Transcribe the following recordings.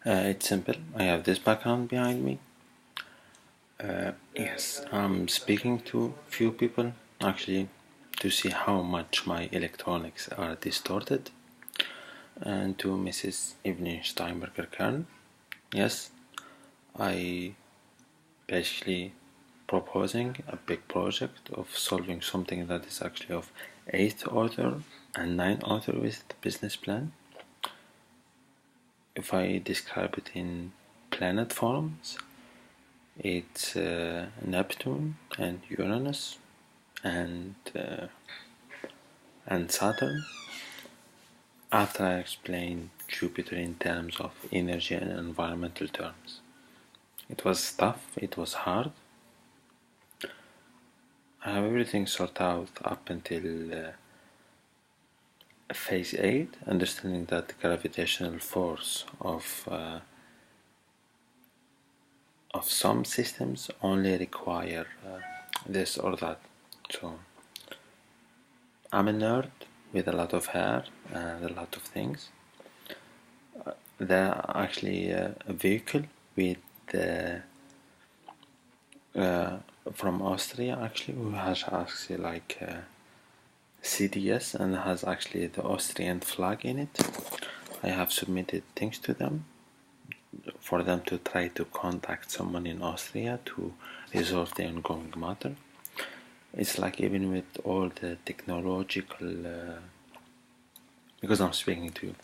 It's simple. I have this background behind me. Yes, I'm speaking to few people actually to see how much my electronics are distorted, and to Mrs. Evelyn Steinberger-Kern. Yes, I basically proposing a big project of solving something that is actually of 8th order and 9th order with the business plan. If I describe it in planet forms, it's Neptune and Uranus and Saturn. After I explained Jupiter in terms of energy and environmental terms, it was tough. It was hard. I have everything sorted out up until phase 8, understanding that the gravitational force of some systems only require this or that. So I'm a nerd with a lot of hair and a lot of things. There are actually a vehicle with from Austria actually, who has actually like CDS and has actually the Austrian flag in it. I have submitted things to them for them to try to contact someone in Austria to resolve the ongoing matter. It's like even with all the technological, because I'm speaking to you,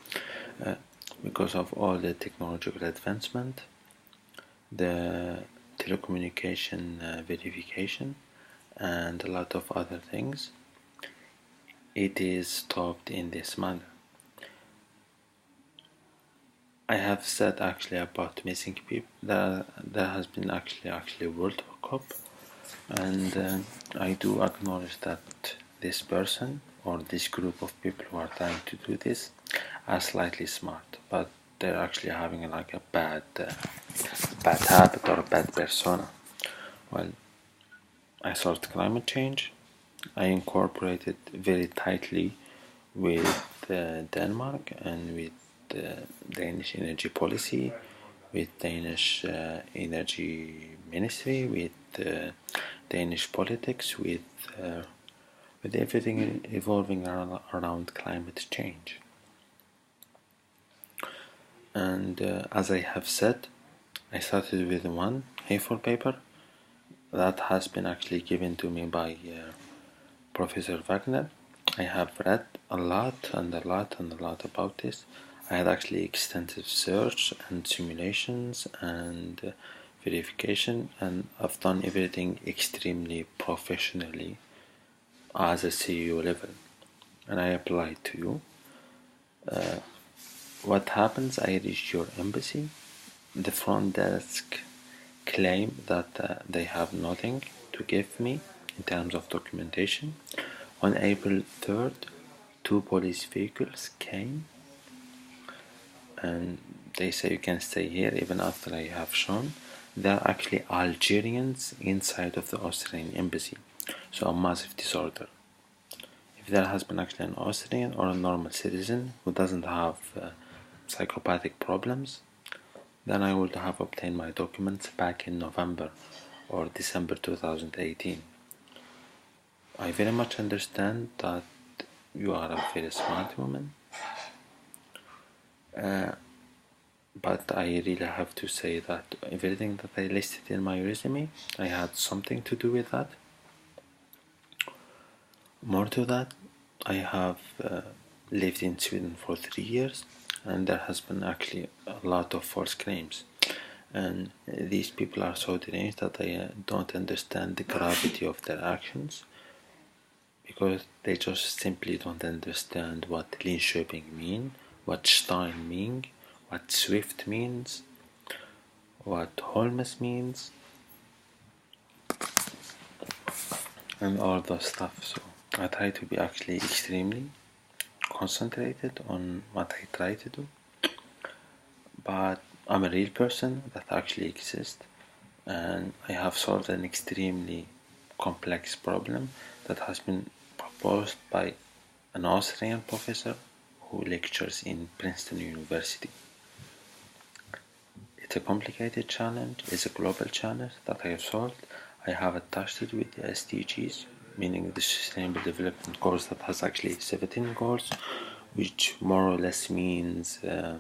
because of all the technological advancement, the telecommunication verification, and a lot of other things, it is stopped in this manner. I have said actually about missing people. There has been actually World Cup, and I do acknowledge that this person or this group of people who are trying to do this are slightly smart, but they're actually having like a bad habit or a bad persona. Well, I solved climate change. I incorporated very tightly with Denmark and with Danish energy policy, with Danish energy ministry, with Danish politics, with everything evolving around climate change. And as I have said, I started with one A4 paper that has been actually given to me by Professor Wagner. I have read a lot and a lot and a lot about this. I had actually extensive search and simulations and verification, and I've done everything extremely professionally as a CEO level, and I applied to you. What happens? I reach your embassy. The front desk claim that they have nothing to give me in terms of documentation. On April 3rd, two police vehicles came and they say you can stay here even after I have shown. There are actually Algerians inside of the Austrian embassy, so a massive disorder. If there has been actually an Austrian or a normal citizen who doesn't have psychopathic problems, then I would have obtained my documents back in November or December 2018. I very much understand that you are a very smart woman, but I really have to say that everything that I listed in my resume, I had something to do with that. More to that, I have lived in Sweden for 3 years, and there has been actually a lot of false claims. And these people are so deranged that I don't understand the gravity of their actions, because they just simply don't understand what Linköping mean, what Stein mean, what Swift means, what Holmes means, and all those stuff. So I try to be actually extremely concentrated on what I try to do, but I'm a real person that actually exists, and I have solved an extremely complex problem that has been proposed by an Austrian professor who lectures in Princeton University. It's a complicated challenge, it's a global challenge that I have solved. I have attached it with the SDGs, meaning the Sustainable Development Goals, that has actually 17 goals, which more or less means a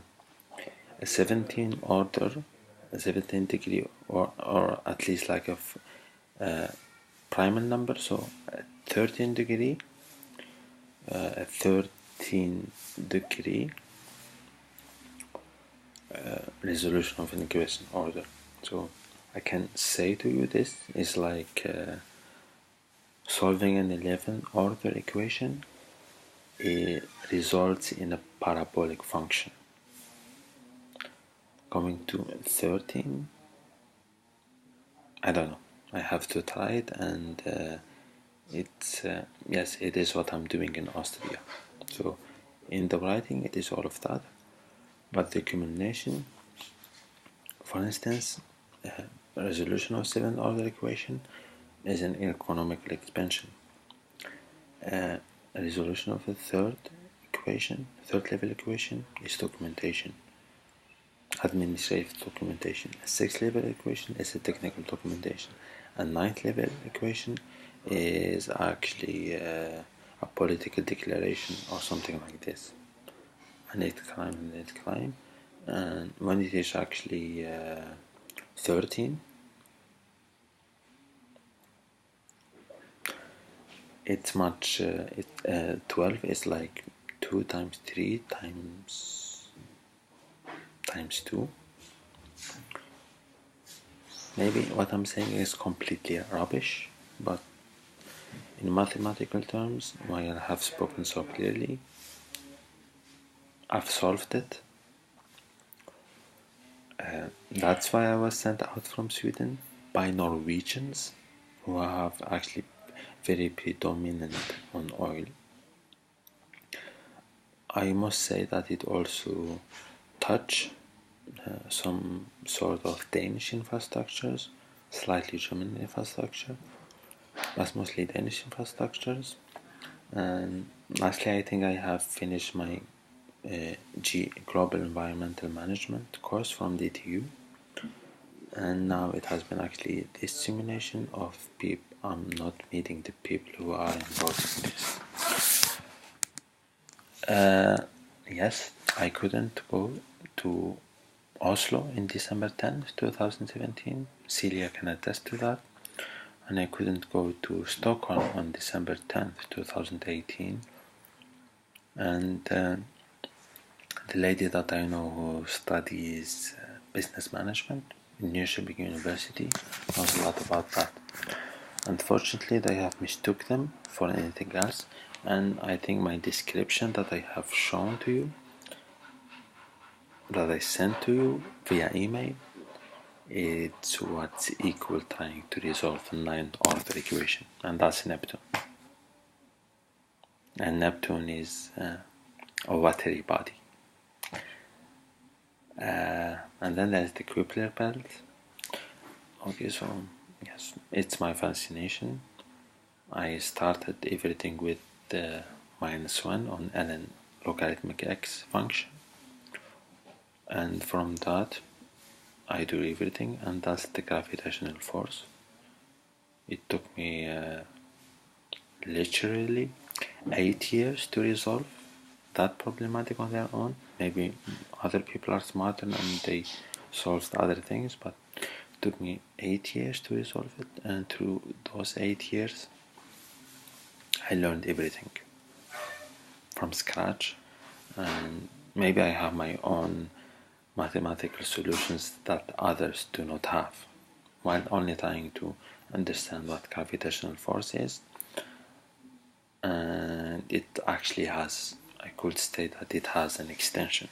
17 order, a 17 degree, or at least like a primal number, so a 13 degree, a 13 degree resolution of an equation order. So I can say to you this is like solving an 11 order equation. It results in a parabolic function. Going to 13, I don't know, I have to try it, and it's yes, it is what I'm doing in Austria. So in the writing it is all of that, but the combination, for instance, a resolution of 7th order equation is an economical expansion. A resolution of a third level equation, is documentation, administrative documentation. A 6th level equation is a technical documentation. A 9th level equation is actually a political declaration or something like this. A net climb. And when it is actually 13, it's much 12 is like 2 times 3 times 2. Maybe what I'm saying is completely rubbish, but in mathematical terms, while I have spoken so clearly, I've solved it. That's why I was sent out from Sweden by Norwegians, who have actually very predominant on oil. I must say that it also touch some sort of Danish infrastructures, slightly German infrastructure, but mostly Danish infrastructures. And lastly, I think I have finished my Global Environmental Management course from DTU, and now it has been actually this simulation of people. I'm not meeting the people who are involved in this. Yes, I couldn't go to Oslo in December 10th, 2017. Celia can attest to that. And I couldn't go to Stockholm on December 10th, 2018. And the lady that I know who studies business management in Jönköping University knows a lot about that. Unfortunately, they have mistook them for anything else, and I think my description that I have shown to you, that I sent to you via email, it's what's equal trying to resolve a 9th order equation, and that's Neptune. And Neptune is a watery body. And then there's the Kuiper belt. Okay, so yes, it's my fascination. I started everything with the -1 on ln logarithmic x function, and from that I do everything, and that's the gravitational force. It took me literally 8 years to resolve that problematic on their own. Maybe other people are smarter and they solved other things, but it took me 8 years to resolve it, and through those 8 years I learned everything from scratch, and maybe I have my own mathematical solutions that others do not have, while only trying to understand what gravitational force is. And it actually has, I could state that it has an extension.